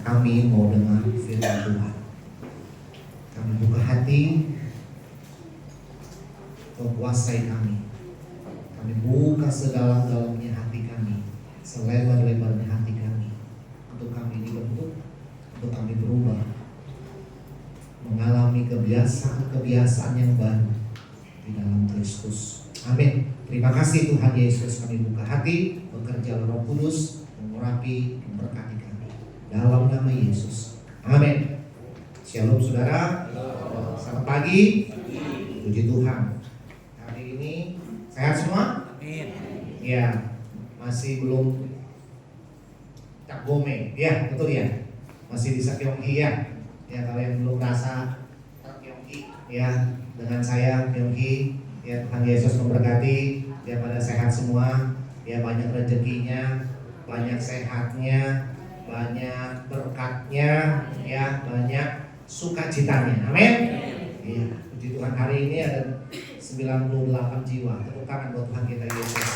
kami mau dengar firman Tuhan. Kami buka hati, menguasai kami. Kami buka sedalam-dalamnya hati kami, selebar-lebarnya hati kami, untuk kami dibentuk, untuk kami berubah, mengalami kebiasaan-kebiasaan yang baru di dalam Kristus. Amin. Terima kasih Tuhan Yesus, kami buka hati, bekerja Roh Kudus, mengurapi, memberkati kami. Dalam nama Yesus. Amin. Shalom saudara. Selamat pagi. Puji Tuhan. Hari ini sehat semua? Amin. Ya, masih belum tak gome. Ya, betul ya. Masih bisa Kyonghi ya. Ya, kalau yang belum rasa tak Kyonghi ya, dengan saya Kyonghi. Ya, Tuhan Yesus memberkati. Ya, pada sehat semua. Ya, banyak rezekinya, banyak sehatnya, banyak berkatnya, ya, banyak sukacitanya. Amin. Ya, puji Tuhan, hari ini ada 98 jiwa. Tepuk tangan buat Tuhan kita Yesus.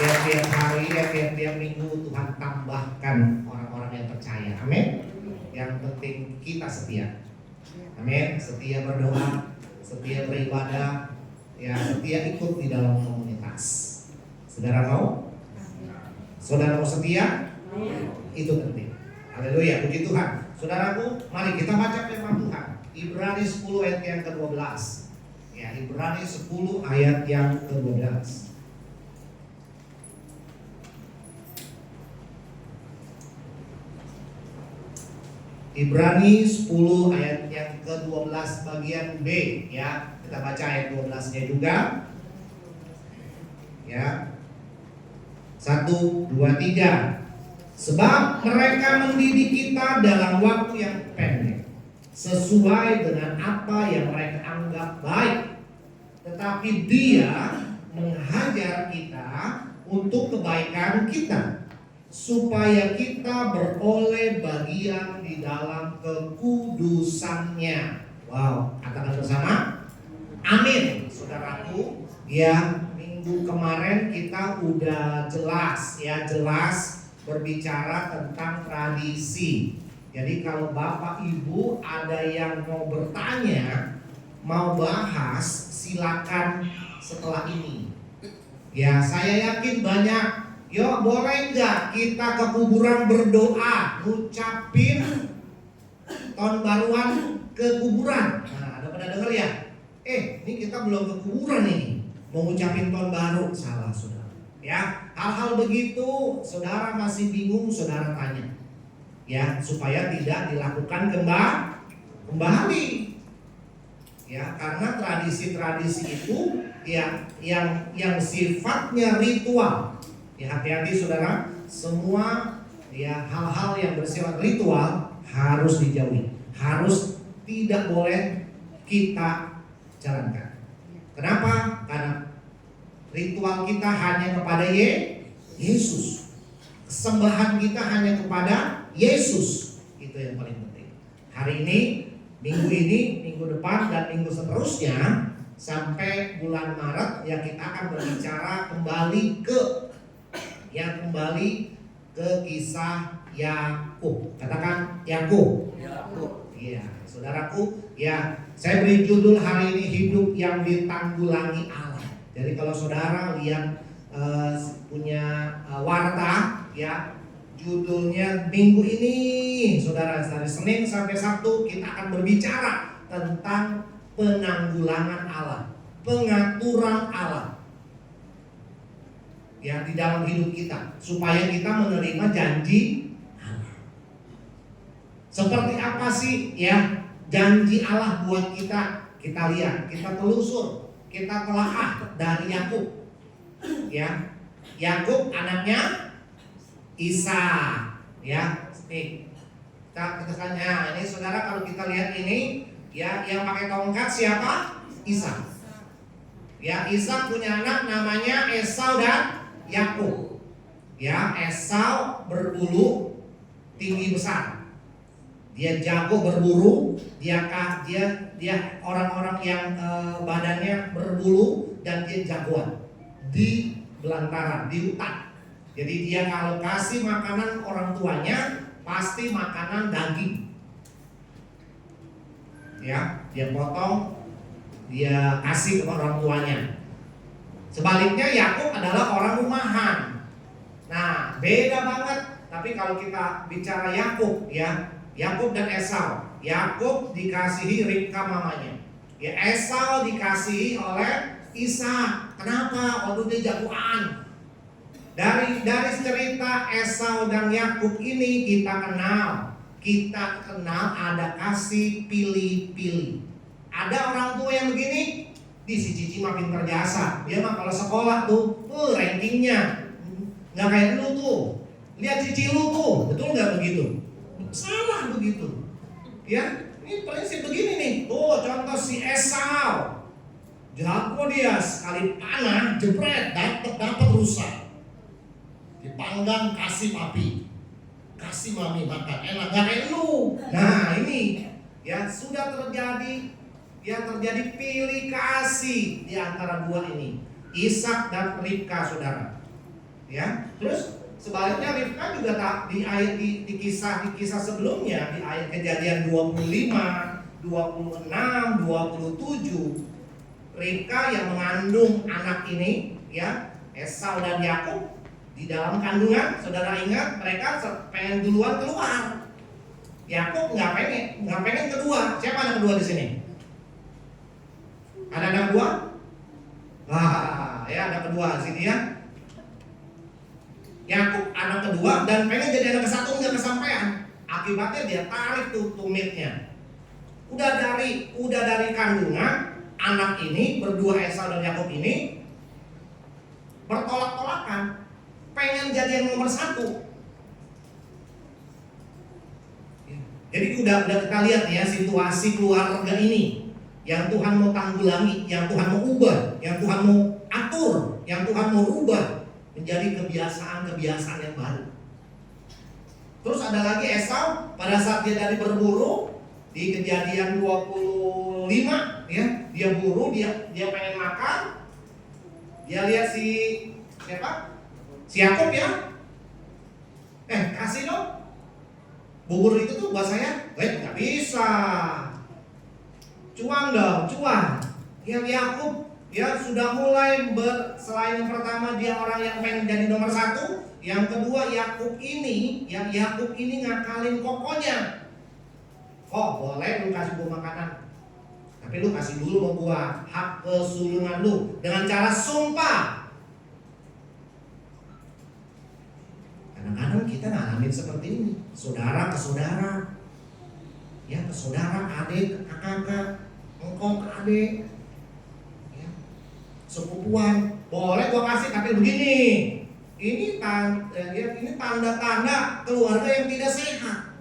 Tiap-tiap hari, tiap-tiap minggu Tuhan tambahkan orang-orang yang percaya. Amin. Yang penting kita setia. Amin. Setia berdoa, setia beribadah, ya, setia ikut di dalam komunitas. Saudara mau? Saudara mau setia? Itu penting. Haleluya, puji Tuhan. Saudaraku, mari kita baca firman Tuhan. Ibrani 10 ayat yang ke-12. Ya, Ibrani 10 ayat yang ke-12. Ibrani 10 ayat yang ke-12 bagian B, ya. Kita baca ayat 12-nya juga. Ya. 1, 2, 3. Sebab mereka mendidik kita dalam waktu yang pendek, sesuai dengan apa yang mereka anggap baik. Tetapi Dia menghajar kita untuk kebaikan kita, supaya kita beroleh bagian di dalam kekudusannya. Wow, katakan bersama. Amin. Saudaraku, ya, minggu kemarin kita udah jelas berbicara tentang tradisi. Jadi kalau Bapak Ibu ada yang mau bertanya, mau bahas, silakan setelah ini. Ya, saya yakin banyak. Yo, boleh nggak kita ke kuburan berdoa, ngucapin tahun baruan ke kuburan? Nah, ada pada dengar ya? Ini kita belum ke kuburan ini, mau ngucapin tahun baru. Salah, saudara. Ya, hal-hal begitu saudara masih bingung, saudara tanya. Ya, supaya tidak dilakukan kembali. Ya, karena tradisi-tradisi itu ya yang sifatnya ritual. Ya, hati-hati saudara, semua ya hal-hal yang bersifat ritual harus dijauhi, harus tidak boleh kita jalankan. Kenapa? Karena ritual kita hanya kepada Yesus. Kesembahan kita hanya kepada Yesus. Itu yang paling penting. Hari ini, minggu depan, dan minggu seterusnya sampai bulan Maret, ya, kita akan berbicara kembali ke kisah Yakub. Katakan Yakub. Iya, saudaraku, ya, saya beri judul hari ini, hidup yang ditanggulangi Allah. Jadi kalau saudara lihat punya warta, ya, judulnya minggu ini, saudara, dari Senin sampai Sabtu kita akan berbicara tentang penanggulangan Allah, pengaturan Allah, ya, di dalam hidup kita, supaya kita menerima janji Allah. Seperti apa sih, ya, janji Allah buat kita? Kita lihat, kita telusur, kita telaah dari Yakub. Ya, Yakub anaknya Isa. Ya, nih, kita tanya ini saudara, kalau kita lihat ini, ya, yang pakai tongkat siapa? Isa. Ya, Isa punya anak namanya Esau dan Yakub. Ya, Esau berbulu tinggi besar. Dia jago berburu, dia orang-orang yang badannya berbulu, dan dia jagoan di belantara, di hutan. Jadi dia kalau kasih makanan orang tuanya, pasti makanan daging. Ya, dia potong, dia kasih ke orang tuanya. Sebaliknya Yakub adalah orang rumahan. Nah, beda banget. Tapi kalau kita bicara Yakub, ya, Yakub dan Esau. Yakub dikasihi Ribka mamanya. Ya, Esau dikasihi oleh Ishak. Kenapa? Waktu dia jagoan. Dari cerita Esau dan Yakub ini kita kenal ada kasih pilih-pilih. Ada orang tua yang begini, di si Cici mah pinter jasa. Dia mah kalau sekolah tuh, rankingnya nggak kayak lu tuh. Lihat Cici lu tuh, betul nggak begitu? Salah begitu. Ya, ini prinsip begini nih. Tuh contoh si Esau. Jago dia, sekali panah, jebret, dapat rusak. Dipanggang kasih papi, kasih mami makan, enak gak kayak lu. Nah ini ya sudah terjadi pilih kasih di antara dua ini, Ishak dan Ribka, saudara. Ya, terus sebaliknya Ribka juga tak di kisah sebelumnya, di ayat Kejadian 25, 26, 27, Ribka yang mengandung anak ini, ya, Esau dan Yakub. Di dalam kandungan, saudara ingat mereka pengen duluan keluar. Yakub nggak pengen kedua. Siapa anak kedua di sini? Ada anak kedua? Wah, ya ada kedua di sini ya. Yakub anak kedua dan pengen jadi anak kesatu nggak kesampaian. Akibatnya dia tarik tuh tumitnya. Udah dari kandungan anak ini berdua, Esau dan Yakub ini bertolak-tolakan. Pengen jadi yang nomor satu. Jadi udah kita lihat ya situasi keluarga ini yang Tuhan mau tanggulangi, yang Tuhan mau ubah, yang Tuhan mau atur, yang Tuhan mau rubah menjadi kebiasaan-kebiasaan yang baru. Terus ada lagi Esau pada saat dia dari berburu di Kejadian 25 ya, dia buru, dia pengen makan. Dia lihat si siapa? Si Yakub ya, kasih dong bubur itu tuh buat saya. Nggak bisa, cuang dong, cuang. Yang Yakub ya sudah mulai selain yang pertama dia orang yang pengen jadi nomor satu, yang kedua Yakub ini ngakalin kokonya. Boleh lu kasih gua makanan, tapi lu kasih dulu sama gua hak kesulungan lu dengan cara sumpah. Kadang-kadang kita ngalamin seperti ini, saudara ke saudara, ya ke saudara, adik ke kakak, engkau ke adik, ya, sepupuan. Boleh gua kasih, tapi begini, ini tanda-tanda keluarga yang tidak sehat.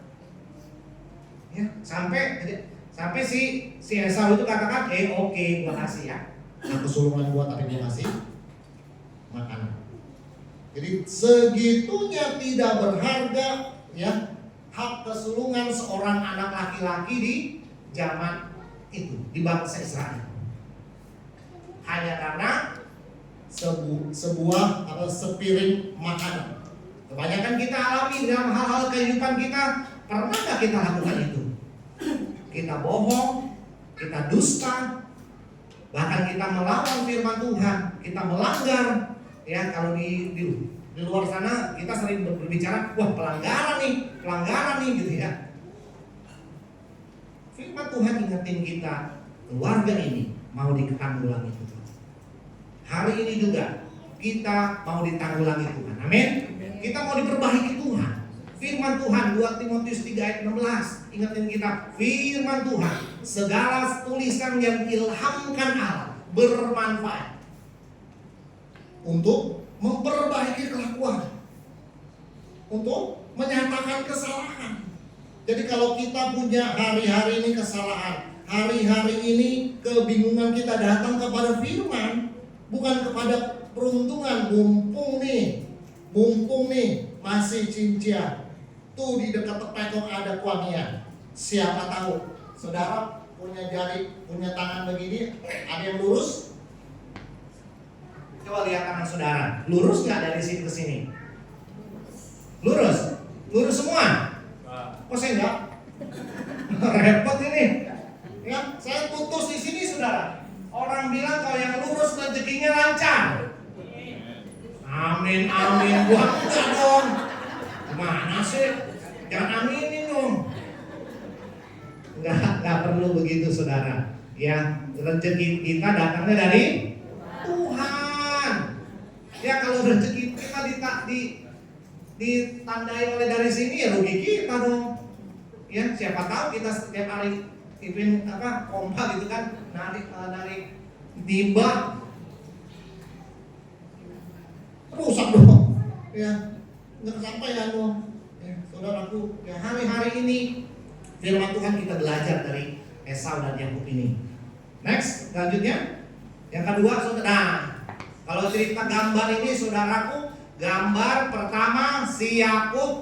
Ya, sampai si Esau itu katakan, oke, gua kasih ya, aku sulungan gua tapi dia kasih makanan. Jadi segitunya tidak berharga ya hak kesulungan seorang anak laki-laki di zaman itu di bangsa Israel. Hanya karena sebuah sepiring makanan. Kebanyakan kita alami dalam hal-hal kehidupan kita. Pernah nggak kita lakukan itu? Kita bohong, kita dusta, bahkan kita melawan firman Tuhan, kita melanggar. Ya, kalau di luar sana kita sering berbicara, wah pelanggaran nih gitu ya. Firman Tuhan ingetin kita, keluarga ini mau ditanggulangi Tuhan. Hari ini juga kita mau ditanggulangi Tuhan. Amin. Kita mau diperbaiki Tuhan. Firman Tuhan 2 Timotius 3 ayat 16 ingetin kita, firman Tuhan segala tulisan yang diilhamkan Allah bermanfaat untuk memperbaiki kelakuan, untuk menyatakan kesalahan. Jadi kalau kita punya hari-hari ini kesalahan, hari-hari ini kebingungan, kita datang kepada firman, bukan kepada peruntungan. Mumpung nih masih cincia, tuh di dekat tepekong ada kuangian. Siapa tahu saudara punya jari, punya tangan begini, ada yang lurus. Coba lihat tangan saudara, lurus nggak dari sini ke sini? Lurus semua. Oh saya enggak? Repot ini. Ya, saya putus di sini saudara. Orang bilang kalau yang lurus rezekinya lancar. Amin, amin. Gua enggak dong. Gimana sih? Jangan aminin dong. Enggak perlu begitu saudara. Ya, rezeki kita datangnya dari Tuhan. Ya kalau rezeki kita ditandai oleh dari sini ya rugi kita dong. Ya siapa tahu kita setiap hari event kompak gitu kan narik timba rusak dong. Ya nggak kesampaian dong. Ya, saudaraku, ya hari-hari ini firman Tuhan kita belajar dari Esau dan Yakub ini. Next, selanjutnya yang kedua saudara. Nah, kalau cerita gambar ini saudaraku, gambar pertama si Yakub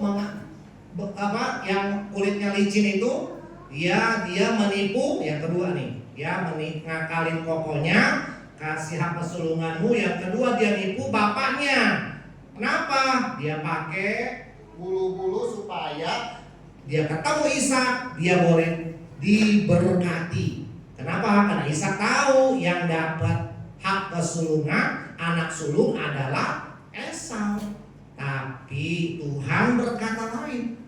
yang kulitnya licin itu, ya dia menipu. Yang kedua nih, ya ngakalin kokonya, kasih hak kesulunganmu. Yang kedua dia nipu bapaknya. Kenapa? Dia pakai bulu-bulu supaya dia ketemu Ishak, dia boleh diberkati. Kenapa? Karena Ishak tahu yang dapat hak kesulungan, anak sulung adalah Esau. Tapi Tuhan berkata lain.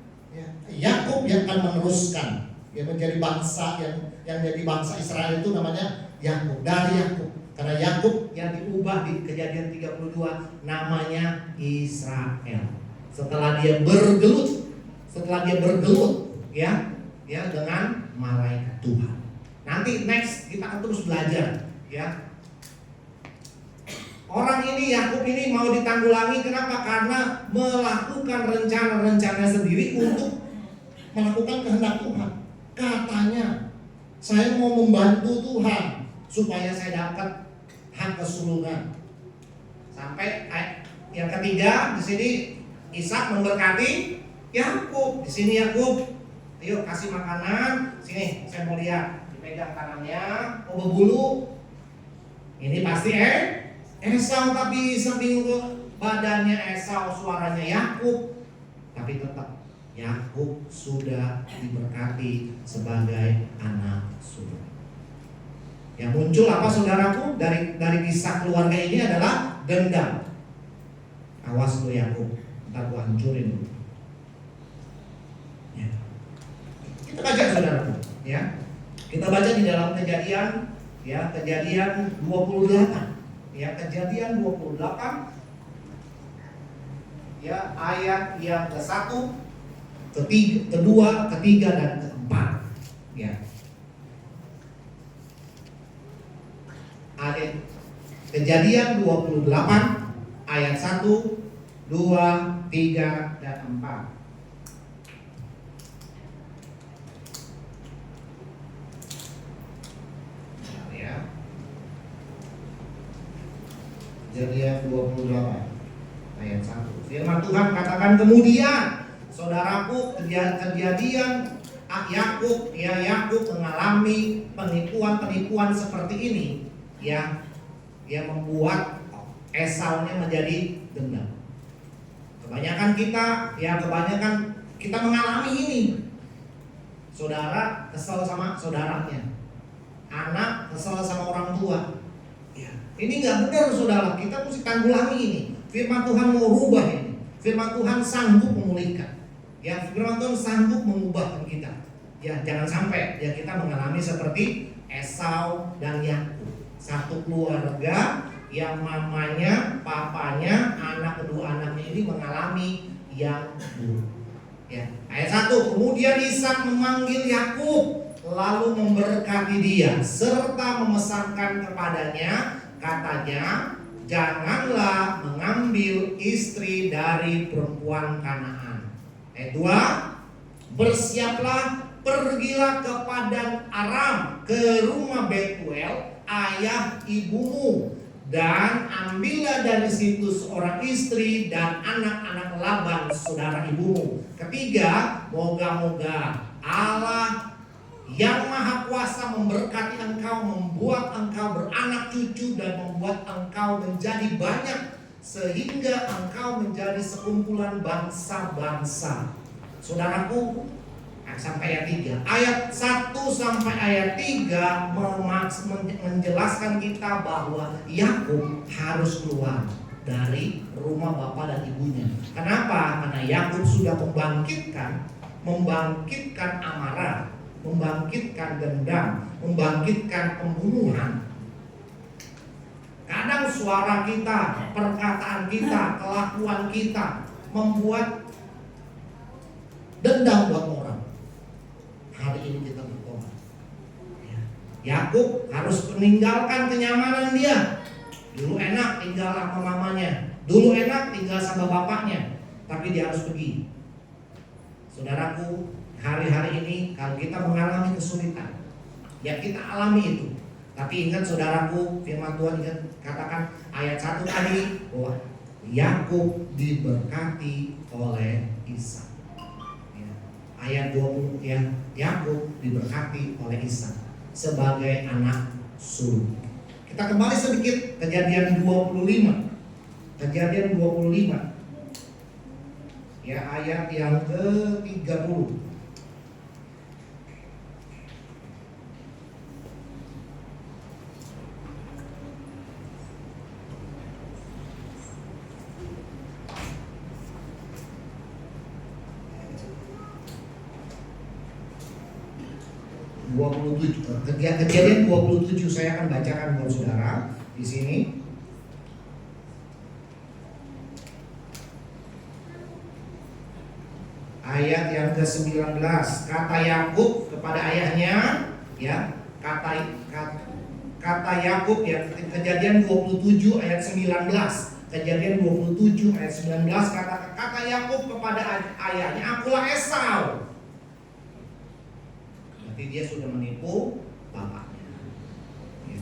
Yakub yang akan meneruskan, yang menjadi bangsa yang jadi bangsa Israel itu namanya Yakub, dari Yakub. Karena Yakub yang diubah di Kejadian 32 namanya Israel. Setelah dia bergelut ya dengan malaikat Tuhan. Nanti next kita akan terus belajar ya. Orang ini Yakub ini mau ditanggulangi, kenapa? Karena melakukan rencana-rencana sendiri untuk melakukan kehendak Tuhan. Katanya, saya mau membantu Tuhan supaya saya dapat hak kesulungan. Sampai yang ketiga di sini Ishak memberkati Yakub. Di sini Yakub, ayo kasih makanan. Sini saya mau lihat, dipegang tangannya, oh berbulu. Ini pasti Esau, tapi samping badannya Esau, suaranya Yakub, tapi tetap Yakub sudah diberkati sebagai anak sulung. Yang muncul apa saudaraku dari kisah keluarga ini adalah dendam. Awas lu Yakub, ntar gua hancurin lu. Ya. Kita baca saudaraku, ya. Kita baca di dalam Kejadian, ya, Kejadian 28. Ya, Kejadian 28 ya, ayat yang ke-1, kedua, ketiga dan keempat. Ya. Ayat Kejadian 28 ayat 1, 2, 3 dan 4. Kejadian 28 ayat 1. Firman Tuhan katakan kemudian saudaraku kejadian Yakub mengalami penipuan seperti ini ya, yang membuat Esaunya menjadi dendam. Kebanyakan kita mengalami ini. Saudara kesel sama saudaranya, anak kesel sama orang tua. Ini nggak benar saudara, kita mesti tanggulangi ini. Firman Tuhan mau rubah ini. Firman Tuhan sanggup memulihkan. Ya, firman Tuhan sanggup mengubah kita. Ya, jangan sampai ya kita mengalami seperti Esau dan Yakub. Satu keluarga yang mamanya, papanya, kedua anaknya ini mengalami yang buruk. Ya, ayat 1. Kemudian Ishak memanggil Yakub lalu memberkati dia serta memesankan kepadanya, katanya, janganlah mengambil istri dari perempuan Kanaan. Ayat 2, bersiaplah, pergilah ke Padan Aram, ke rumah Betuel, ayah ibumu, dan ambillah dari situ seorang istri dan anak-anak Laban, saudara ibumu. Ketiga, moga-moga Allah yang Maha Kuasa memberkati engkau, membuat engkau beranak cucu dan membuat engkau menjadi banyak sehingga engkau menjadi sekumpulan bangsa-bangsa. Saudaraku, sampai ayat 3. Ayat 1 sampai ayat 3 menjelaskan kita bahwa Yakub harus keluar dari rumah bapak dan ibunya. Kenapa? Karena Yakub sudah membangkitkan amarah, membangkitkan dendam, membangkitkan pembunuhan. Kadang suara kita, perkataan kita, kelakuan kita membuat dendam buat orang. Hari ini kita bertobat. Yakub harus meninggalkan kenyamanan dia. Dulu enak tinggal sama mamanya, dulu enak tinggal sama bapaknya, tapi dia harus pergi. Saudaraku, hari-hari ini kalau kita mengalami kesulitan, ya kita alami itu. Tapi ingat saudaraku, firman Tuhan katakan ayat 1 tadi bahwa Yakub diberkati oleh Ishak. Ayat 20 ya, Yakub diberkati oleh Ishak sebagai anak sulung. Kita kembali sedikit Kejadian 25. Kejadian 25. Ya, ayat yang ke-30. Kejadian 27 saya akan bacakan buat saudara di sini. Ayat yang ke-19, kata Yakub kepada ayahnya, ya, kata Yakub ya, Kejadian 27 ayat 19. Kejadian 27 ayat 19 kata Yakub kepada ayahnya, "Akulah Esau." Berarti dia sudah menipu bapaknya. Ya.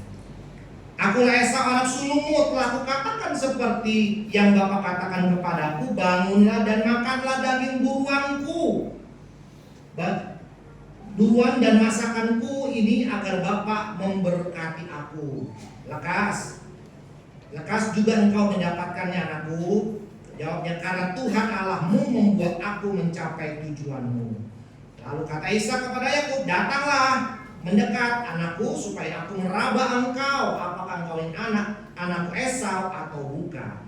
"Akulah Esau anak sulungmu, telah kukatakan seperti yang bapak katakan kepadaku, bangunlah dan makanlah daging buruanku, buruan dan masakanku ini agar bapak memberkati aku. Lekas juga engkau mendapatkannya anakku." Jawabnya, "Karena Tuhan Allahmu membuat aku mencapai tujuanmu." Lalu kata Ishak kepada Yakub, "Datanglah mendekat anakku supaya aku meraba engkau, apakah engkau ini anakku Esau atau bukan."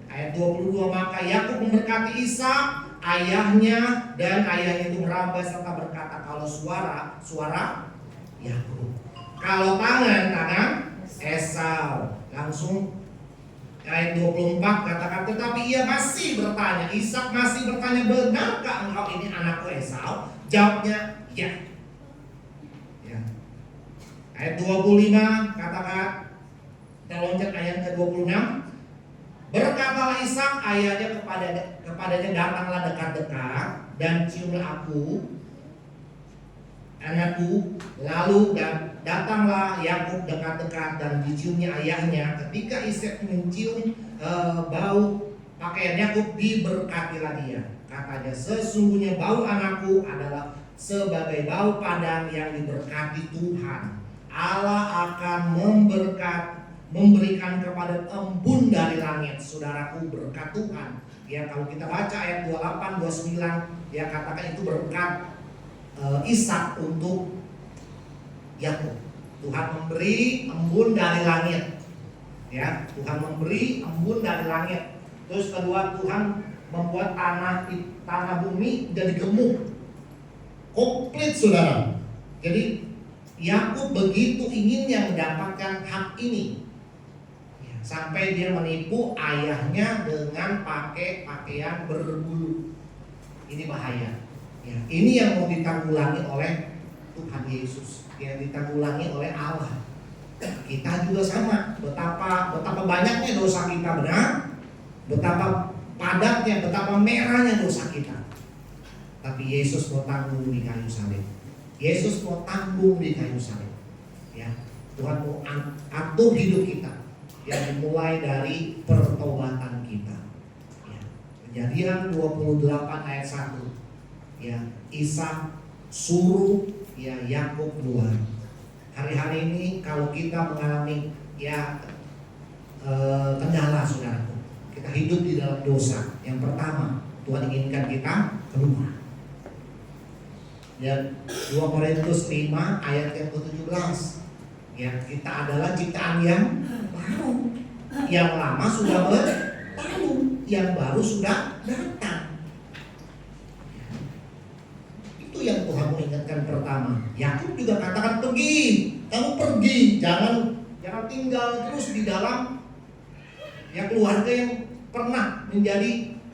Ayat 22, maka Yakub memberkati Ishak ayahnya, dan ayahnya itu meraba serta berkata, "Kalau suara Yakub, kalau tangan Esau." Langsung ayat 24 katakan, tetapi ia masih bertanya, Ishak masih bertanya, "Benarkah engkau ini anakku Esau?" Jawabnya, "Ya." Ya. Ayat 25 katakan, kita loncat ayat ke 26. Berkatalah Ishak ayahnya kepadanya, "Datanglah dekat-dekat dan ciumlah aku, anakku." Lalu datanglah Yakub dekat-dekat dan diciumnya ayahnya. Ketika Ishak mencium bau pakaian Yakub, diberkatilah dia. Katanya, "Sesungguhnya bau anakku adalah sebagai bau padang yang diberkati Tuhan. Allah akan memberikan kepada embun dari langit." Saudaraku, berkat Tuhan. Ya, kalau kita baca ayat 28, 29, ya katakan itu berkat Ishak untuk Yakub. Tuhan memberi embun dari langit. Ya, Tuhan memberi embun dari langit. Terus kedua, Tuhan membuat tanah bumi jadi gemuk, komplit, saudara. Jadi Yakub begitu inginnya mendapatkan hak ini, ya, sampai dia menipu ayahnya dengan pakai pakaian berbulu. Ini bahaya. Ya, ini yang mau ditanggulangi oleh Tuhan Yesus, yang ditanggulangi oleh Allah. Kita juga sama. Betapa banyaknya dosa kita, benar? Betapa padatnya, betapa merahnya dosa kita. Tapi Yesus mau tanggung di kayu salib. Yesus mau tanggung di kayu salib. Ya, Tuhan mau atur hidup kita, yang dimulai dari pertobatan kita. Ya. Kejadian 28 ayat 1. Ya, Ishak suruh ya Yakub keluar. Hari-hari ini kalau kita mengalami ya kendala, saudaraku, kita hidup di dalam dosa. Yang pertama, Tuhan inginkan kita keluar. Ya, 2 Korintus 5 ayat yang ke-17. Ya, kita adalah ciptaan yang baru. Yang lama sudah berlalu, yang baru sudah datang. Itu yang Tuhan mengingatkan pertama. Yakub juga katakan pergi, kamu pergi, jangan tinggal terus di dalam keluarga yang pernah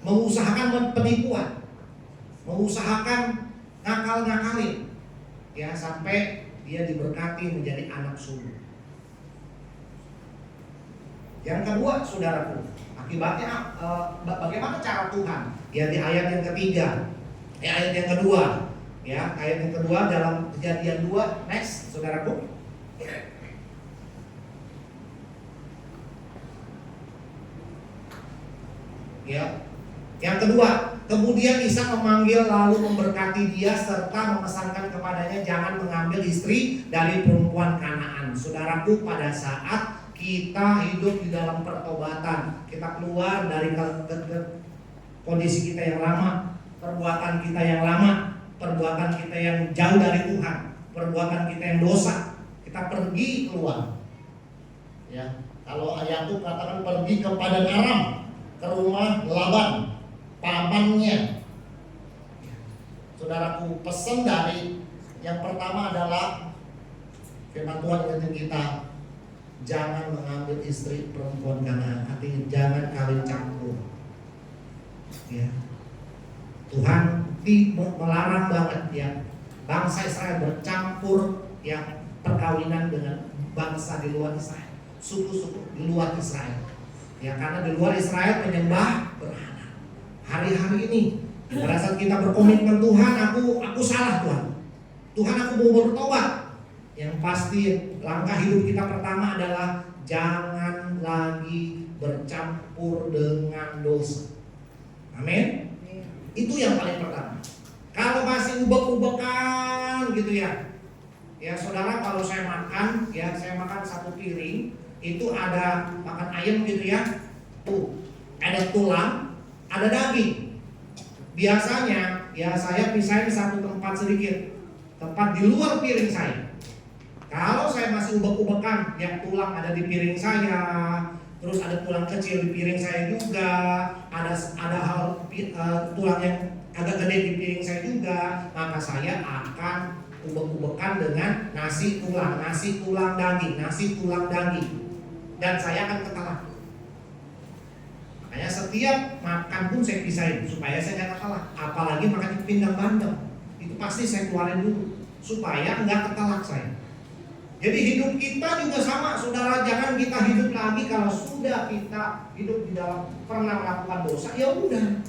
mengusahakan penipuan, mengusahakan ngakal-ngakalin, sampai dia diberkati menjadi anak sulung. Yang kedua, saudaraku, akibatnya bagaimana cara Tuhan? Ya, di ayat yang ketiga, ayat yang kedua, ayat yang kedua dalam Kejadian 2, next, saudaraku. Ya, yang kedua, kemudian Ishak memanggil lalu memberkati dia serta memesankan kepadanya jangan mengambil istri dari perempuan Kanaan. Saudaraku, pada saat kita hidup di dalam pertobatan, kita keluar dari kondisi kita yang lama, perbuatan kita yang lama, perbuatan kita yang jauh dari Tuhan, perbuatan kita yang dosa, kita pergi keluar. Ya, kalau Yakub katakan pergi ke Padan Aram, ke rumah Laban, pamannya. Saudaraku, pesan dari yang pertama adalah firman Tuhan ingetin kita, jangan mengambil istri perempuan Kanaan, artinya jangan kawin campur. Ya, Tuhan melarang banget bangsa Israel bercampur perkawinan dengan bangsa di luar Israel, suku-suku di luar Israel. Karena di luar Israel menyembah berhala. Hari-hari ini pada saat kita berkomitmen, Tuhan, aku salah Tuhan. Tuhan, aku mau bertobat. Yang pasti langkah hidup kita pertama adalah jangan lagi bercampur dengan dosa. Amin. Itu yang paling pertama. Kalau masih ubek-ubekan gitu ya saudara, kalau saya makan, saya makan 1 piring, itu ada makan ayam gitu tuh ada tulang, ada daging. Biasanya saya pisahin satu tempat sedikit, tempat di luar piring saya. Kalau saya masih ubek-ubekan, tulang ada di piring saya, terus ada tulang kecil di piring saya juga, ada tulang yang agak gede di piring saya juga, maka saya akan ubek-ubekan dengan nasi tulang daging, dan saya akan ketelan. Makanya setiap makan pun saya pisahin supaya saya nggak ketelan. Apalagi makan pindang bandeng, itu pasti saya keluarin dulu supaya nggak ketelak saya. Jadi hidup kita juga sama, saudara. Jangan kita hidup lagi kalau sudah kita hidup di dalam pernah melakukan dosa, ya udah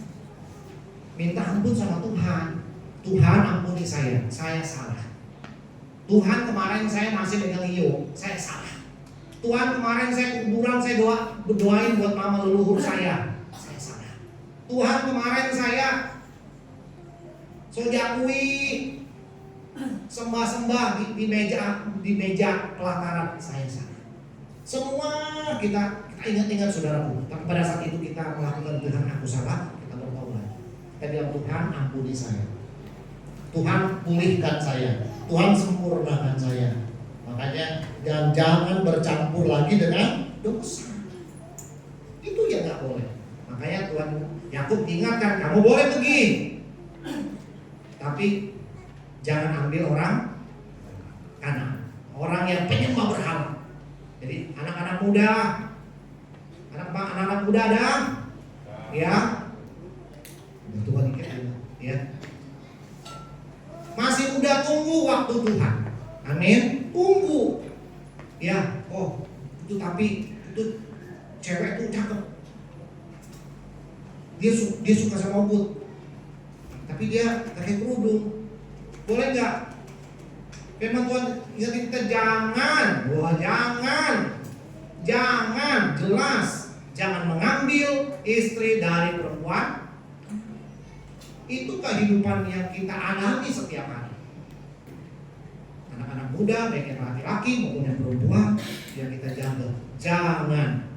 minta ampun sama Tuhan. Tuhan, ampuni saya salah. Tuhan, kemarin saya masih dengan Leo, saya salah. Tuhan, kemarin saya kuburan, saya doain buat mama leluhur saya salah. Tuhan, kemarin saya sojakui sembah-sembah di meja pelataran, saya salah. Semua kita ingat-ingat, saudaraku. Tapi pada saat itu kita melakukan, Tuhan, aku salah, kita bertobat. Kita bilang, Tuhan, ampuni saya. Tuhan, pulihkan saya. Tuhan, sempurnakan saya. Makanya jangan bercampur lagi dengan dosa. Itu yang gak boleh. Makanya Tuhan Yakub ingatkan, kamu boleh pergi, tapi jangan ambil orang Kanaan, orang yang penyembah berhala. Jadi anak-anak muda ada, Tuhan ya. Masih muda, tunggu waktu Tuhan. Amin. Tunggu. Itu cewek itu cakep. Dia suka sama Ubud. Tapi dia pakai kerudung. Boleh nggak? Firman Tuhan ingetin kita, jangan, jelas, jangan mengambil istri dari perempuan. Itu kehidupan yang kita alami setiap hari. Anak-anak muda, baik yang laki-laki maupun yang perempuan, yang kita jaga. Jangan.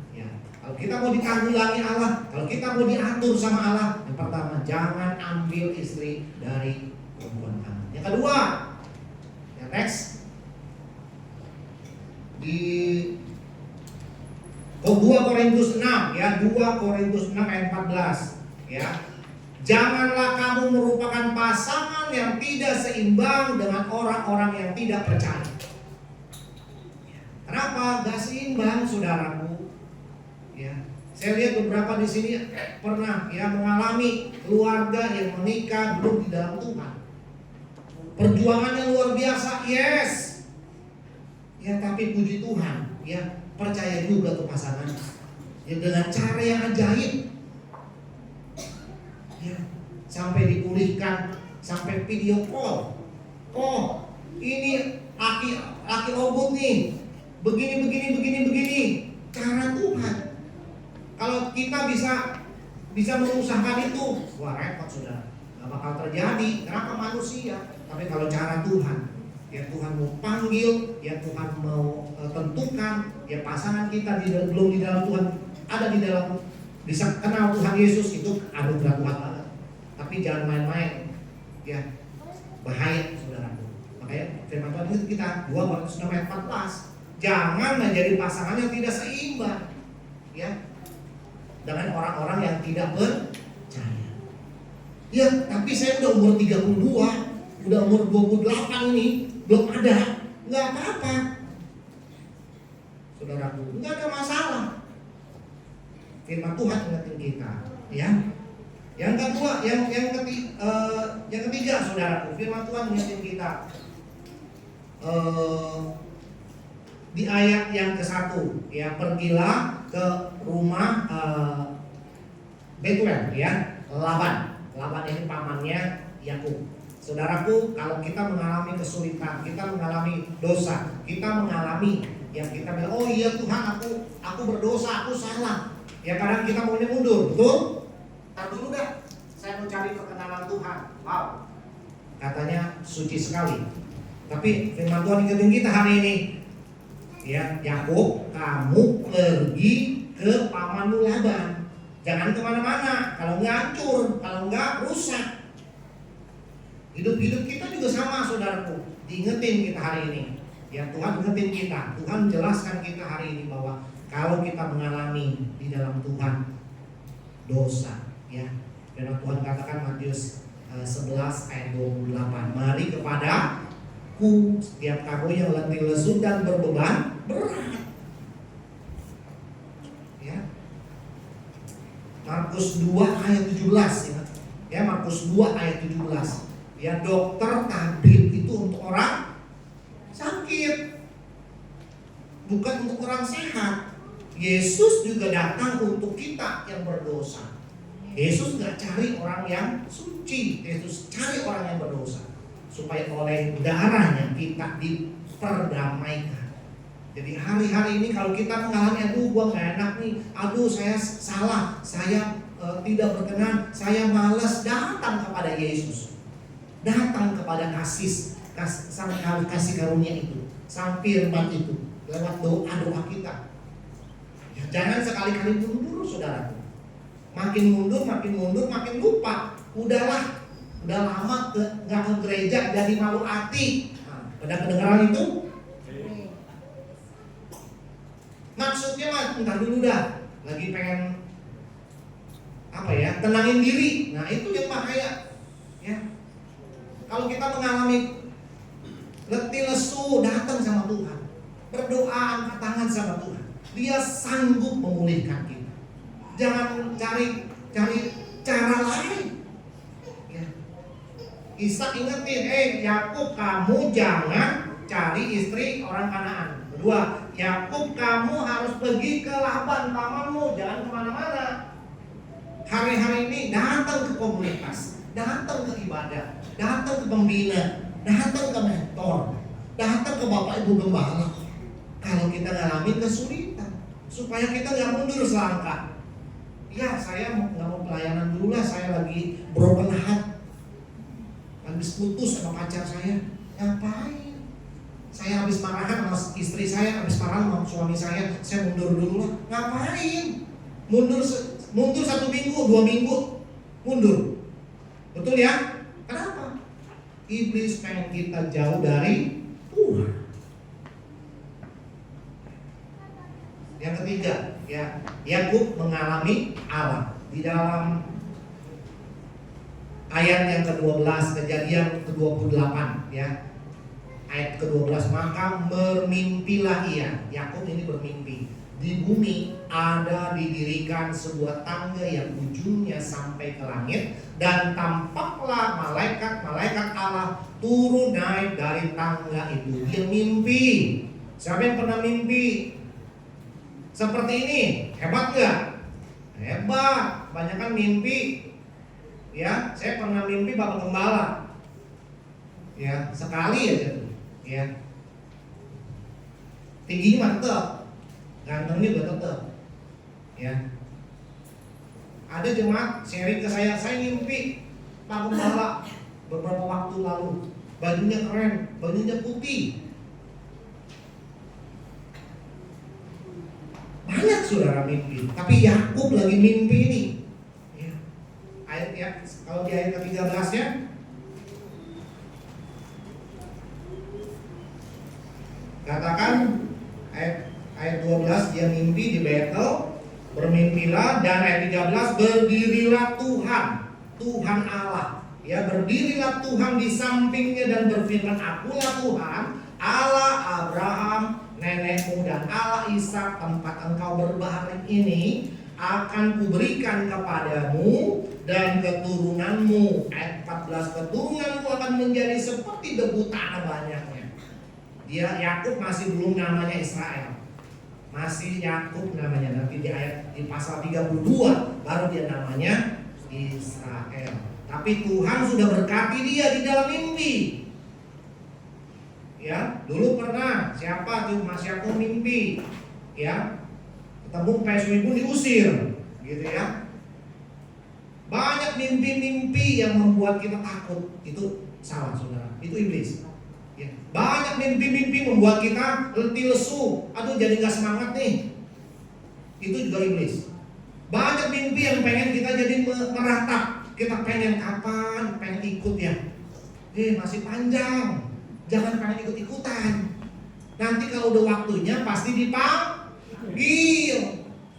Kalau kita mau ditanggulangi Allah, kalau kita mau diatur sama Allah, yang pertama, jangan ambil istri dari perempuan kamu. Yang kedua, yang next di 2 Korintus 6 ya, 2 Korintus 6 ayat 14 ya. Janganlah kamu merupakan pasangan yang tidak seimbang dengan orang-orang yang tidak percaya. Kenapa gak seimbang, saudaraku? Ya, saya lihat beberapa di sini pernah ya mengalami keluarga yang menikah belum di dalam Tuhan. Perjuangannya luar biasa, yes. Ya, tapi puji Tuhan, ya percaya juga tuh pasangan. Ya dengan cara yang ajaib. Ya, sampai dipulihkan, sampai video call. Oh, ini laki obut nih. Begini. Cara Tuhan. Kalau kita bisa mengusahakan itu, wah repot saudara. Gak bakal terjadi. Kenapa manusia? Tapi kalau cara Tuhan, ya Tuhan mau panggil, ya Tuhan mau tentukan, ya pasangan kita belum di dalam Tuhan, ada di dalam, bisa kenal Tuhan Yesus, itu anugerah Tuhan banget. Tapi jangan main-main, ya bahaya saudaraku. Makanya firman Tuhan itu kita 2 Korintus 6 ayat 14. Jangan menjadi pasangan yang tidak seimbang, ya, dengan orang-orang yang tidak percaya. Ya, tapi saya udah umur 32, udah umur 28 ini, belum ada, nggak apa-apa, saudaraku, nggak ada masalah. Firman Tuhan ingetin kita, ya. Yang kedua, yang ketiga, saudaraku, firman Tuhan ingetin kita di ayat yang ke-1, ya, pergilah ke rumah Betuel, ya, Laban ini pamannya Yakub. Saudaraku, kalau kita mengalami kesulitan, kita mengalami dosa, kita mengalami yang kita bilang, oh iya Tuhan, aku berdosa, aku salah. Ya kadang kita maunya mundur, betul? Ntar dulu dah, saya mau cari perkenanan Tuhan. Wow, katanya suci sekali. Tapi firman Tuhan ingetin kita hari ini, ya Yakub, kamu pergi ke pamanmu Laban. Jangan kemana-mana, kalau nggak hancur, kalau nggak rusak. Hidup kita juga sama, saudaraku. Diingetin kita hari ini. Ya Tuhan ingetin kita, Tuhan jelaskan kita hari ini bahwa kalau kita mengalami di dalam Tuhan dosa, ya. Firman Tuhan katakan Matius 11 ayat 28. Mari kepadaku setiap kamu yang letih lesu dan berbeban berat. Ya. Markus 2 ayat 17 ya. Markus 2 ayat 17. Ya, dokter tabib itu untuk orang sakit, bukan untuk orang sehat. Yesus juga datang untuk kita yang berdosa. Yesus gak cari orang yang suci, Yesus cari orang yang berdosa, supaya oleh darahnya kita diperdamaikan. Jadi hari-hari ini kalau kita mengalami, aduh gua gak enak nih, aduh saya salah, saya tidak berkenan, saya malas, datang kepada Yesus. Datang kepada kasih karunia itu, sang firman itu, lewat doa kita. Ya, jangan sekali-kali mundur, saudaraku. Makin mundur, makin lupa. Udah lama nggak ke gereja, jadi malu hati. Nah, pada kedengaran itu, maksudnya mah entar dulu dah, lagi pengen tenangin diri. Nah itu yang bahaya, ya. Kalau kita mengalami letih lesu, datang sama Tuhan, berdoa, angkat tangan sama Tuhan. Dia sanggup memulihkan kita. Jangan cari cara lain. Ya. Ishak ingetin, Yakub, kamu jangan cari istri orang Kanaan. Kedua, Yakub, kamu harus pergi ke Laban pamanmu, jangan kemana-mana. Hari-hari ini datang ke komunitas, datang ke ibadah, datang ke pembina, datang ke mentor, datang ke Bapak Ibu Gembala. Kalau kita ngalamin kesulitan, supaya kita nggak mundur selangkah. Ya, saya nggak mau pelayanan dulu lah, saya lagi broken heart, habis putus sama pacar saya. Ngapain? Saya habis marahan sama istri saya, habis marahan sama suami saya mundur dulu lah. Ngapain? Mundur 1 minggu, 2 minggu, mundur. Betul ya? Kenapa? Iblis pengen kita jauh dari Tuhan. Yang ketiga, ya, Yakub mengalami Allah. Di dalam ayat yang ke-12, Kejadian ke-28, ya. Ayat ke-12, maka bermimpilah ia. Yakub ini bermimpi. Di bumi ada didirikan sebuah tangga yang ujungnya sampai ke langit, dan tampaklah malaikat-malaikat Allah turun naik dari tangga itu. Dia mimpi. Siapa yang pernah mimpi seperti ini? Hebat gak? Hebat. Banyak kan mimpi. Ya, saya pernah mimpi Bapak Gembala. Ya, sekali aja tuh. Ya. Tingginya mah tetap, gantengnya juga tetap. Ya. Ada jemaat sharing ke saya mimpi Pak Gembala beberapa waktu lalu. Bajunya keren, bajunya putih. Banyak saudara mimpi, tapi Yakub lagi mimpi ini. Ya. Ayat ya, kalau di ayat ke-13 ya. Katakan ayat 12, dia mimpi di Betel, bermimpilah, dan ayat 13, berdirilah Tuhan Allah. Ya, berdirilah Tuhan di sampingnya dan berfirman, akulah Tuhan, Allah Abraham, nenekmu, dan Allah Ishak, tempat engkau berbaring ini akan kuberikan kepadamu dan keturunanmu. Ayat 14, keturunanmu akan menjadi seperti debu tanah banyaknya. Dia Yakub masih belum namanya Israel. Masih Yakub namanya. Nanti di pasal 32 baru dia namanya Israel. Tapi Tuhan sudah berkati dia di dalam mimpi. Ya, dulu pernah siapa tuh Mas Yakub mimpi, ya, ketemu PSW pun diusir, gitu ya. Banyak mimpi-mimpi yang membuat kita takut. Itu salah saudara, itu iblis. Ya. Banyak mimpi-mimpi membuat kita letih lesu. Aduh, jadi gak semangat nih. Itu juga iblis. Banyak mimpi yang pengen kita jadi meratap. Kita pengen kapan, pengen ikut ya. Masih panjang. Jangan pengen ikut-ikutan. Nanti kalau udah waktunya pasti dipanggil.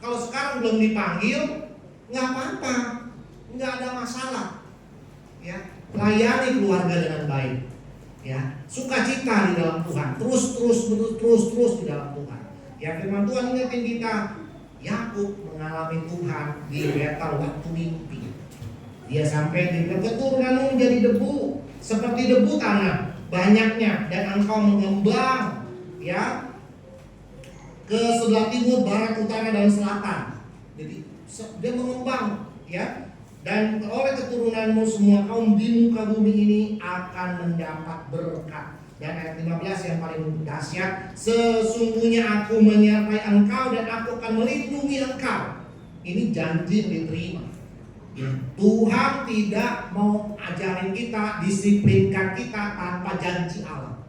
Kalau sekarang belum dipanggil, gak apa-apa, gak ada masalah. Ya, layani keluarga dengan baik. Ya, sukacita di dalam Tuhan, terus di dalam Tuhan. Ya, firman Tuhan ingetin kita, Yakub mengalami Tuhan di Betel waktu mimpi. Dia sampai di keturunanmu menjadi debu, seperti debu tanah banyaknya, dan engkau mengembang, ya, ke sebelah timur, barat, utara, dan selatan. Jadi dia mengembang, ya. Dan oleh keturunanmu semua kaum di muka bumi ini akan mendapat berkat. Dan ayat 15 yang paling dahsyat, sesungguhnya aku menyertai engkau dan aku akan melindungi engkau. Ini janji yang diterima. Ya, Tuhan tidak mau ajarin kita, disiplinkan kita tanpa janji Allah.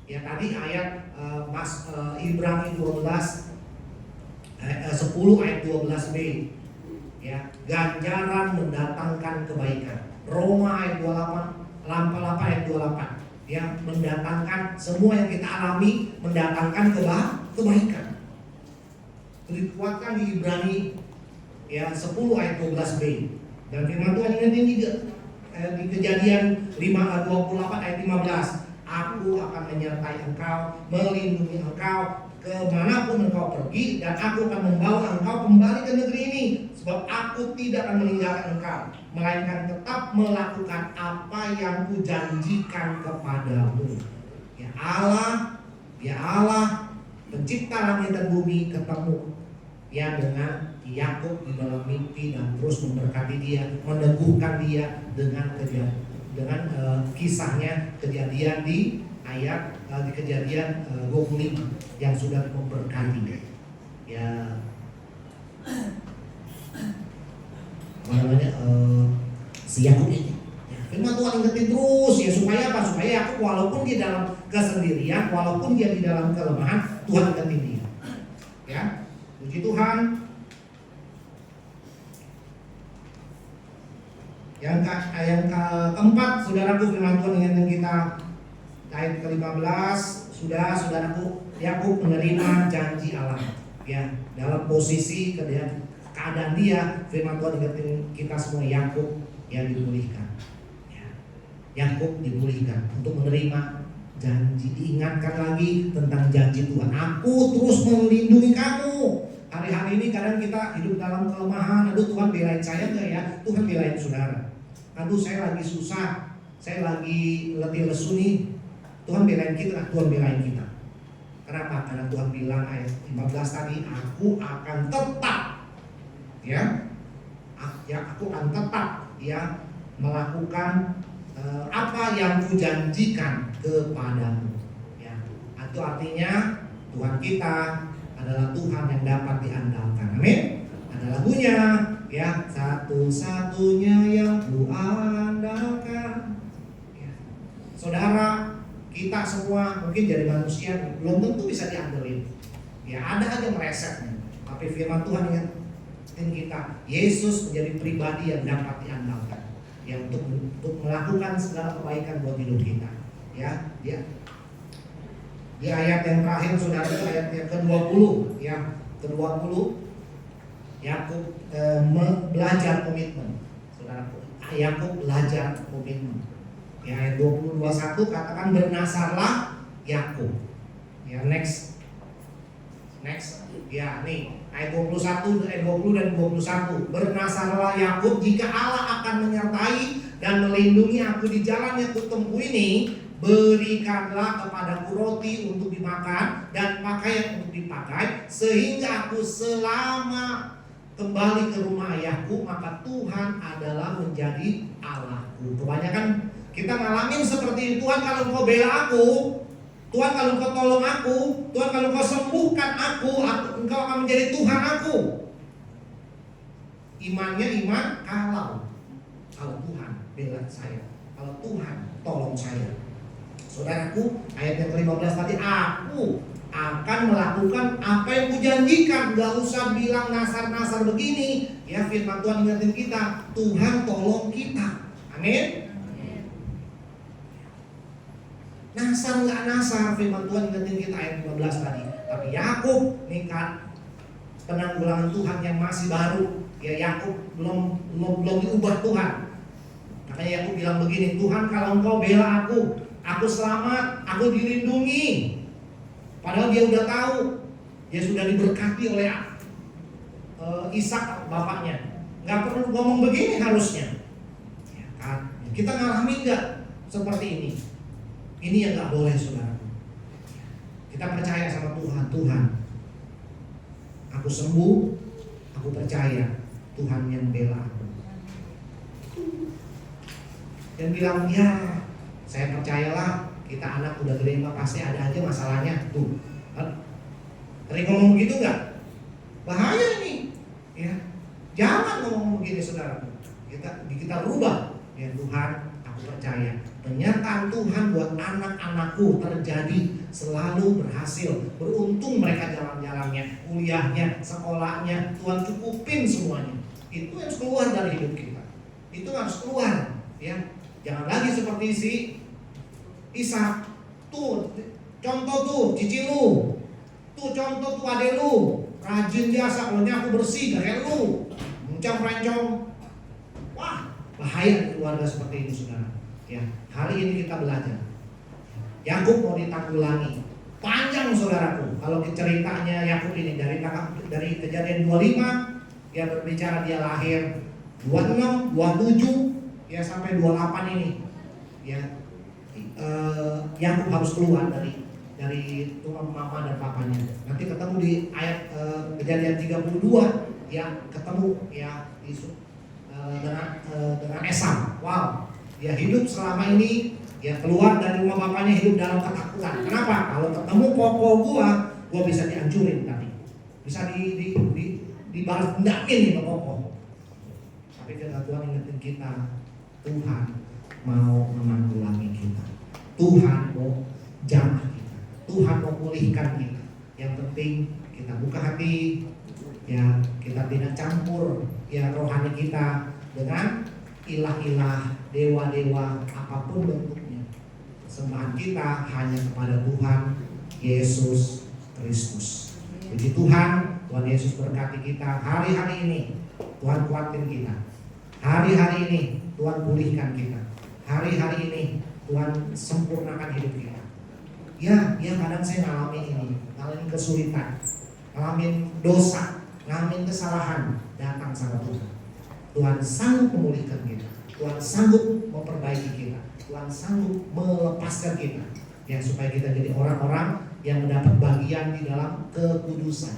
Ya, tadi ayat Ibrani 12 10 ayat 12b. Ya, ganjaran mendatangkan kebaikan. Roma ayat 28, 8 ayat 28. Ya, mendatangkan semua yang kita alami mendatangkan kebaikan. Dikuatkan di Ibrani ya 10 ayat 12b. Dan firman Tuhan ini juga di Kejadian 28 ayat 15. Aku akan menyertai engkau, melindungi engkau kemanapun engkau pergi, dan aku akan membawa engkau kembali ke negeri ini, sebab aku tidak akan meninggalkan engkau, melainkan tetap melakukan apa yang kujanjikan kepadamu. Ya Allah pencipta langit dan bumi ketemu ya dengan Yakub di dalam mimpi dan terus memberkati dia, meneguhkan dia dengan kisahnya Kejadian di ayat di Kejadian 25 yang sudah memberkati ya si Yakub ini. Ya, firman Tuhan ingetin terus ya, supaya apa? Supaya Yakub walaupun dia dalam kesendirian, walaupun dia di dalam kelemahan, Tuhan ingetin dia. Ya, puji Tuhan. Yang keempat, saudaraku, firman Tuhan ingatkan kita kita ayat ke-15, sudah saudaraku, Yakub menerima janji Allah. Ya, dalam posisi keadaan dia, firman Tuhan ingetin kita semua, Yakub yang dipulihkan. Ya, Yakub dipulihkan untuk menerima janji. Diingatkan lagi tentang janji Tuhan. Aku terus melindungi kamu. Hari-hari ini kadang kita hidup dalam kelemahan. Aduh, Tuhan belain saya enggak ya? Tuhan belain saudara. Aduh, saya lagi susah, saya lagi letih lesu nih. Tuhan belain kita, Tuhan belain kita. Kenapa? Karena Tuhan bilang ayat 15 tadi, aku akan tetap aku akan tetap melakukan apa yang kujanjikan kepadamu. Ya, itu artinya Tuhan kita adalah Tuhan yang dapat diandalkan. Amin. Ada lagunya, ya, satu-satunya yang kuandalkan. Ya. Saudara, kita semua mungkin jadi manusia belum tentu bisa diandelin. Ya, ada aja meresetnya. Tapi firman Tuhan ingetin kita, Yesus menjadi pribadi yang dapat diandalkan. Ya, untuk melakukan segala kebaikan buat hidup kita. Ya, dia di ayat yang terakhir saudara, itu ayat yang ke-20, ya, ke-20 Yakub belajar komitmen. Saudara, Yakub belajar komitmen. Ya, ayat 20-21 katakan bernasarlah Yakub. Ya, next. Ya, nih ayat 21, ayat 20 dan 21. Bernasarlah Yakub, jika Allah akan menyertai dan melindungi aku di jalan yang kutempuh ini, berikanlah kepadaku roti untuk dimakan dan pakaian untuk dipakai, sehingga aku selama kembali ke rumah ayahku, maka Tuhan adalah menjadi Allahku. Kebanyakan kita ngalamin seperti Tuhan kalau engkau bela aku, Tuhan kalau engkau tolong aku, Tuhan kalau engkau sembuhkan aku, engkau akan menjadi Tuhan aku. Imannya iman kalau Tuhan bela saya, kalau Tuhan tolong saya. Saudaraku, ayat yang ke-15 tadi, aku akan melakukan apa yang kujanjikan. Gak usah bilang nasar-nasar begini. Ya, firman Tuhan ingatin kita, Tuhan tolong kita. Amin. Nasar nggak nasar, firman Tuhan ingetin kita ayat 15 tadi. Tapi Yakub nih penanggulangan Tuhan yang masih baru. Ya, Yakub belum diubah Tuhan. Makanya Yakub bilang begini, Tuhan kalau engkau bela aku selamat, aku dilindungi. Padahal dia udah tahu, dia sudah diberkati oleh Ishak bapaknya. Nggak perlu ngomong begini harusnya. Ya, kan? Kita ngalami nggak seperti ini? Ini yang gak boleh, saudara. Kita percaya sama Tuhan. Tuhan, aku sembuh, aku percaya Tuhan yang bela aku. Dan bilang, ya saya percayalah, kita anak udah gede mah pasti ada aja masalahnya. Tuh, sering ngomong begitu gak? Bahaya nih. Ya, jangan ngomong begini, saudara. Kita rubah. Ya Tuhan, aku percaya penyertaan Tuhan buat anak-anakku terjadi, selalu berhasil. Beruntung mereka jalan-jalannya, kuliahnya, sekolahnya, Tuhan cukupin semuanya. Itu harus keluar dari hidup kita. Itu harus keluar, ya. Jangan lagi seperti si Ishak. Tuh contoh tuh cici lu, tuh contoh tuh ade lu, rajin jasa, kalau aku bersih kayak lu, mencong-rencong. Wah, bahaya di keluarga seperti ini, saudara. Ya, hari ini kita belajar. Yakub mau ditanggulangi. Panjang, saudaraku. Kalau ceritanya Yakub ini dari Kejadian 25, dia berbicara dia lahir 26, 27, ya sampai 28 ini. Ya, Yakub harus keluar dari rumah mama dan papanya. Nanti ketemu di ayat Kejadian 32, ya ketemu ya dengan Esau. Wow. Dia hidup selama ini, dia keluar dari rumah bapaknya hidup dalam ketakutan. Kenapa? Kalau ketemu koko gua bisa dihancurin tadi, bisa dibalas dendamin nih koko. Tapi firman Tuhan ingetin kita, Tuhan mau menanggulangi kita, Tuhan mau jamah kita, Tuhan mau pulihkan kita. Yang penting kita buka hati, ya kita tidak campur ya rohani kita dengan ilah-ilah, dewa-dewa apapun bentuknya. sembahan kita hanya kepada Tuhan Yesus Kristus. Puji Tuhan, Tuhan Yesus berkati kita hari-hari ini. Tuhan kuatkan kita. Hari-hari ini Tuhan pulihkan kita. Hari-hari ini Tuhan sempurnakan hidup kita. Ya kadang saya ngalamin kesulitan, ngalamin dosa, ngalamin kesalahan, datang sama Tuhan. Tuhan sanggup memulihkan kita. Tuhan sanggup memperbaiki kita. Tuhan sanggup melepaskan kita. Ya, supaya kita jadi orang-orang yang mendapat bagian di dalam kekudusan.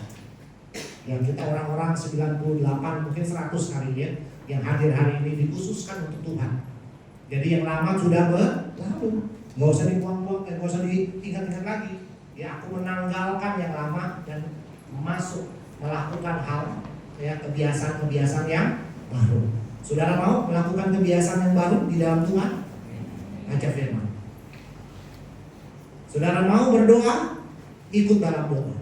Yang kita orang-orang 98 mungkin 100 kali ya, yang hadir hari ini dikhususkan untuk Tuhan. Jadi yang lama sudah berlalu, nggak usah dibuang-buang, nggak usah diingat-ingat lagi. Ya, aku menanggalkan yang lama dan masuk melakukan hal ya kebiasaan-kebiasaan yang baru. Saudara mau melakukan kebiasaan yang baru di dalam Tuhan? Baca firman. Saudara mau berdoa? Ikut dalam doa.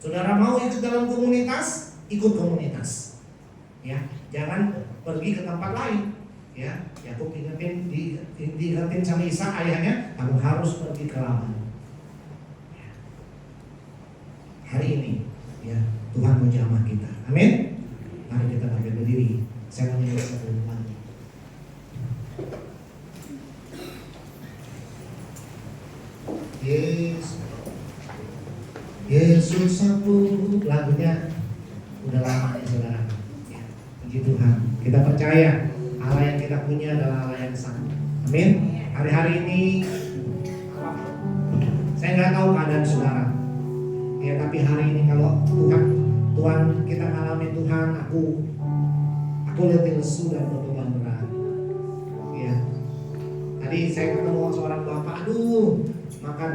Saudara mau ikut dalam komunitas? Ikut komunitas. Ya, jangan pergi ke tempat lain. Ya, Yakub diingetin sama Ishak ayahnya, kamu harus pergi ke Laban. Ya. Hari ini, ya Tuhan menjamah kita. Amin. Mari kita berdiri. Saya mau nyanyi satu lagu. Yesus sambut, lagunya udah lama ya saudara. Ya, puji Tuhan. Kita percaya Allah yang kita punya adalah Allah yang sanggup. Amin. Hari-hari ini saya nggak tahu keadaan saudara. Ya, tapi hari ini kalau Tuhan kita ngalamin Tuhan, aku lihat lesu dan beban berat. Ya. Tadi saya ketemu seorang bapak, makan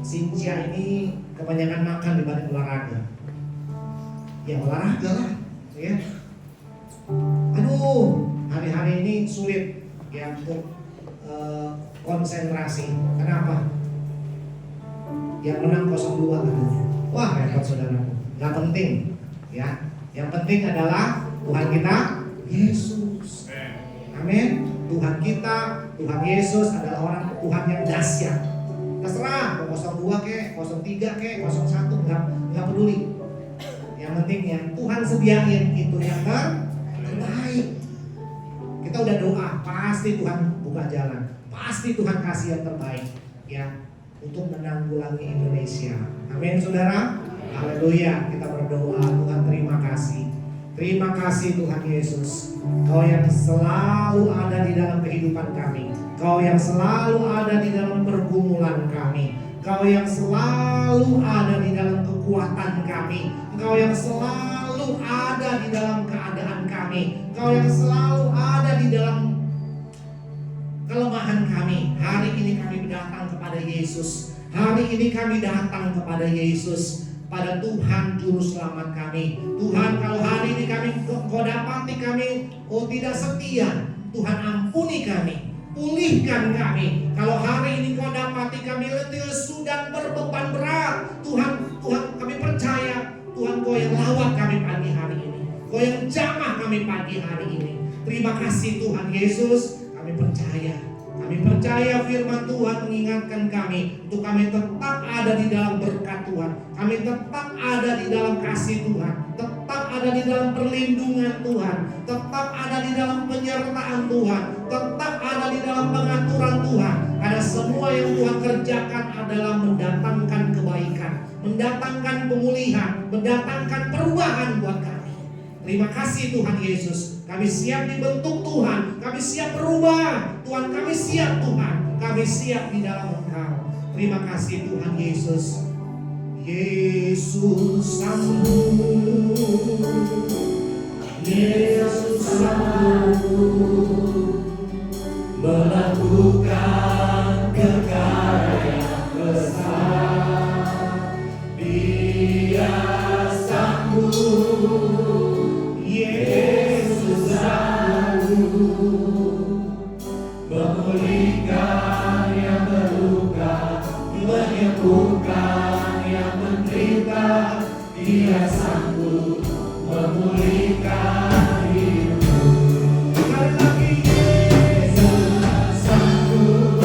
Cynthia ini kebanyakan makan dibanding olahraga. Ya olahraga lah, ya. Hari-hari ini sulit ya untuk konsentrasi. Kenapa? Yang menang 0-2 katanya. Wah repot saudaraku. Gak penting, ya. Yang penting adalah Tuhan kita Yesus. Amin. Tuhan kita, Tuhan Yesus adalah orang Tuhan yang dahsyat. Terserah mau 0-2 kek, 0-3 kek, 0-1 enggak peduli. Yang penting yang Tuhan sediain itu yang terbaik. Kita udah doa, pasti Tuhan buka jalan. Pasti Tuhan kasih yang terbaik ya untuk menanggulangi Indonesia. Amin saudara. Haleluya. Kita berdoa, Tuhan terima kasih. Terima kasih Tuhan Yesus. Kau yang selalu ada di dalam kehidupan kami. Kau yang selalu ada di dalam pergumulan kami. Kau yang selalu ada di dalam kekuatan kami. Kau yang selalu ada di dalam keadaan kami. Kau yang selalu ada di dalam kelemahan kami. Hari ini kami datang kepada Yesus. Hari ini kami datang kepada Yesus, pada Tuhan Juru Selamat kami. Tuhan, kalau hari ini Kau dapati kami tidak setia, Tuhan ampuni kami, pulihkan kami. Kalau hari ini Kau dapati kami letih, lesu dan berbeban berat, Tuhan kami percaya Tuhan Kau yang lawat kami pagi hari ini, Kau yang jamah kami pagi hari ini. Terima kasih Tuhan Yesus. Kami percaya firman Tuhan mengingatkan kami untuk kami tetap ada di dalam berkat Tuhan. Kami tetap ada di dalam kasih Tuhan, tetap ada di dalam perlindungan Tuhan, tetap ada di dalam penyertaan Tuhan, tetap ada di dalam pengaturan Tuhan. Ada semua yang Tuhan kerjakan adalah mendatangkan kebaikan, mendatangkan pemulihan, mendatangkan perubahan buat kami. Terima kasih Tuhan Yesus. Kami siap dibentuk Tuhan. Kami siap berubah Tuhan. Kami siap Tuhan. Kami siap di dalam Engkau. Terima kasih Tuhan Yesus. Yesus sanggup. Yesus sanggup melakukan karya besar. Dia sanggup. Yesus sanggup memulihkan yang terluka, menyembuhkan yang menderita. Dia sanggup memulihkan hidupmu. Sekali lagi, Yesus sanggup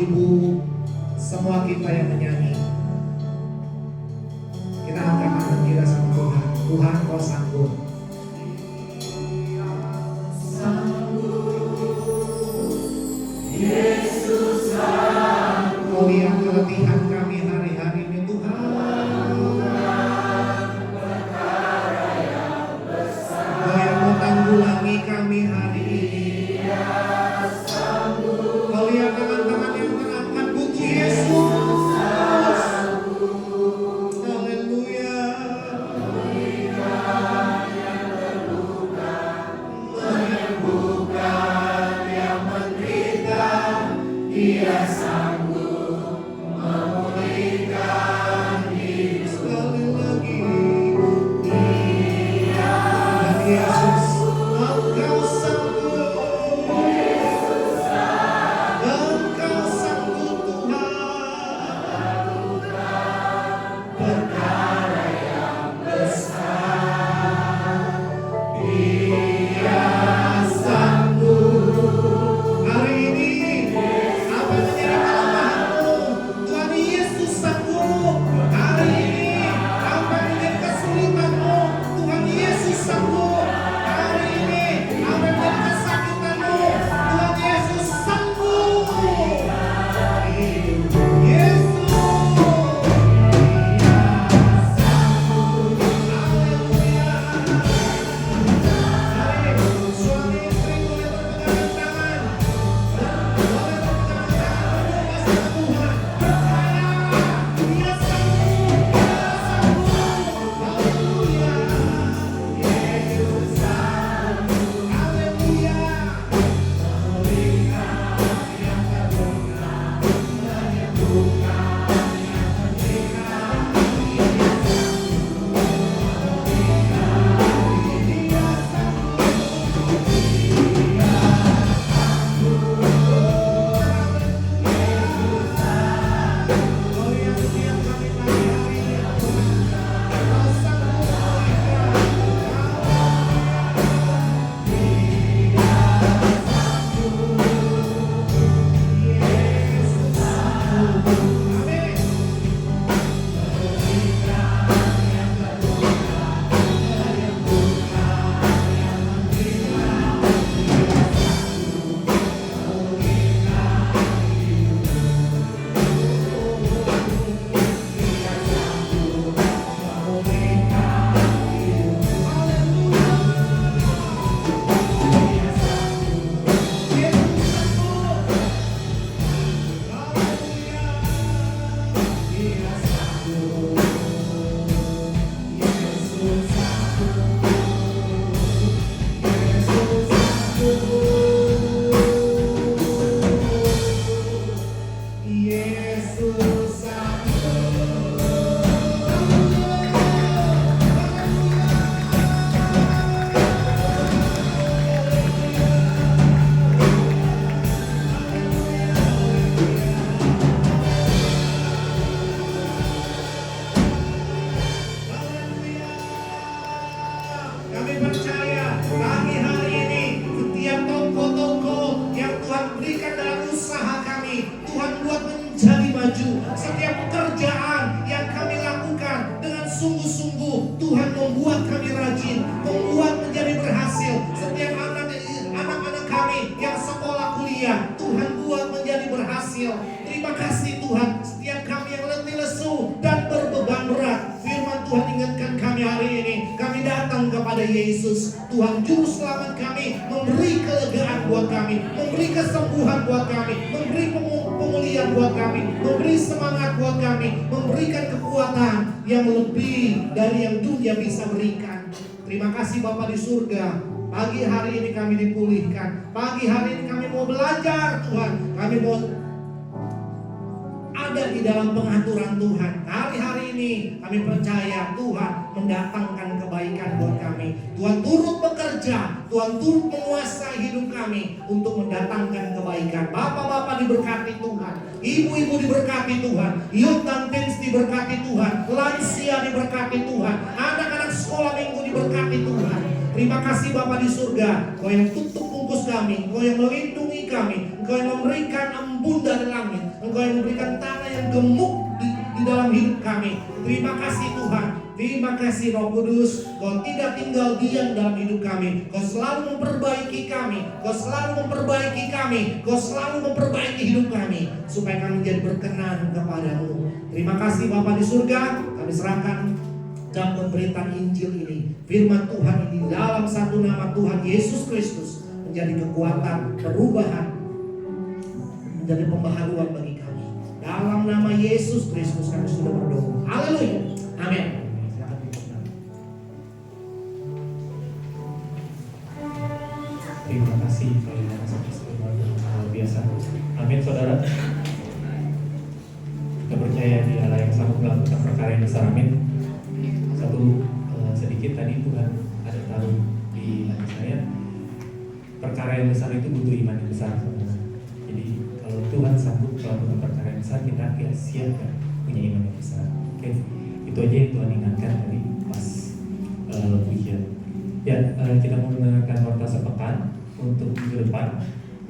Ibu, semua kita yang menyanyi, kita angkat tangan kita sama Tuhan. Tuhan, Kau sanggup. Yesus sanggup. Kau lihat keletihan kami hari-hari ini, Tuhan. Kau yang mau tanggulangi kami hari ini. Kau lihat tangan-tangan yang terangkat butuh Yesus. Haleluya. Menyembuhkan yang menderita, Dia sanggup memulihkan hidup. Sekali lagi, Dia dan Yesus, Engkau sanggup. Engkau sanggup, Tuhan. perkara yang besar, Dia sanggup. Hari ini, apa yang menjadi kelemahanmu? Tuhan Yesus sanggup. Hari ini, apa yang menjadi kesulitanmu? Tuhan Yesus sanggup. Hari ini, apa yang menjadi kesakitanmu? Tuhan Yesus sanggup. Yesus. Haleluya. Mari, suami istri boleh berpegangan tangan. Boleh berpegangan tangan berdua sama Tuhan. Percaya, Dia sanggup. Dia sanggup. Haleluya. Yesus sanggup. Haleluya. Oh yang setiap kami pagi hari ini, Kau sanggup Yesus sanggup. Amin. Yesus Kami percaya pagi hari ini setiap toko-toko yang Tuhan berikan dalam usaha kami, Tuhan buat menjadi maju. Setiap pekerjaan yang kami lakukan dengan sungguh-sungguh, Tuhan membuat kami rajin, membuat menjadi berhasil. Setiap anak-anak kami yang sekolah kuliah, Tuhan buat menjadi berhasil. Terima kasih Tuhan, setiap kami yang letih lesu dan berbeban berat, firman Tuhan ingatkan kami hari ini, kami datang kepada Yesus. Tuhan Juru Selamat kami, memberi kelegaan buat kami, memberi kesembuhan buat kami, memberi pemulihan buat kami, memberi semangat buat kami, memberikan kekuatan yang lebih dari yang dunia bisa berikan. Terima kasih Bapa di surga. Pagi hari ini kami dipulihkan. Pagi hari ini kami mau belajar Tuhan. Kami mau ada di dalam pengaturan Tuhan. Hari-hari ini kami percaya Tuhan mendatangkan kebaikan buat kami. Tuhan turut bekerja, Tuhan turut menguasai hidup kami untuk mendatangkan kebaikan. Bapak-bapak diberkati Tuhan, ibu-ibu diberkati Tuhan, youth dan teens diberkati Tuhan, lansia diberkati Tuhan, anak-anak sekolah minggu diberkati Tuhan. Terima kasih Bapa di surga, Kau yang tutup bungkus kami, Kau yang melindungi kami, Engkau yang memberikan embun dari langit. Engkau yang memberikan tanah yang gemuk di dalam hidup kami. Terima kasih Tuhan. Terima kasih Roh Kudus. Kau tidak tinggal diam dalam hidup kami. Kau selalu memperbaiki kami. Kau selalu memperbaiki kami. Kau selalu memperbaiki hidup kami, supaya kami menjadi berkenan kepadamu. Terima kasih Bapa di surga. Kami serahkan dan pemberitaan Injil ini, firman Tuhan ini dalam satu nama Tuhan Yesus Kristus, menjadi kekuatan, perubahan, menjadi pembaharuan bagi kami. Dalam nama Yesus Kristus kami sudah berdoa. Haleluya. Amin. Terima kasih luar biasa. Amin saudara. Kita percaya di Allah yang sanggup melakukan perkara yang besar. Amin. Satu sedikit tadi Tuhan ada taruh di hati saya, perkara yang besar itu butuh iman yang besar, saudara. Jadi kalau Tuhan sanggup melakukan perkara yang besar, kita siap kan punya iman yang besar. Oke, itu aja yang Tuhan ingatkan tadi pas pujian. Ya, kita mau mendengarkan warta sepekan untuk minggu depan.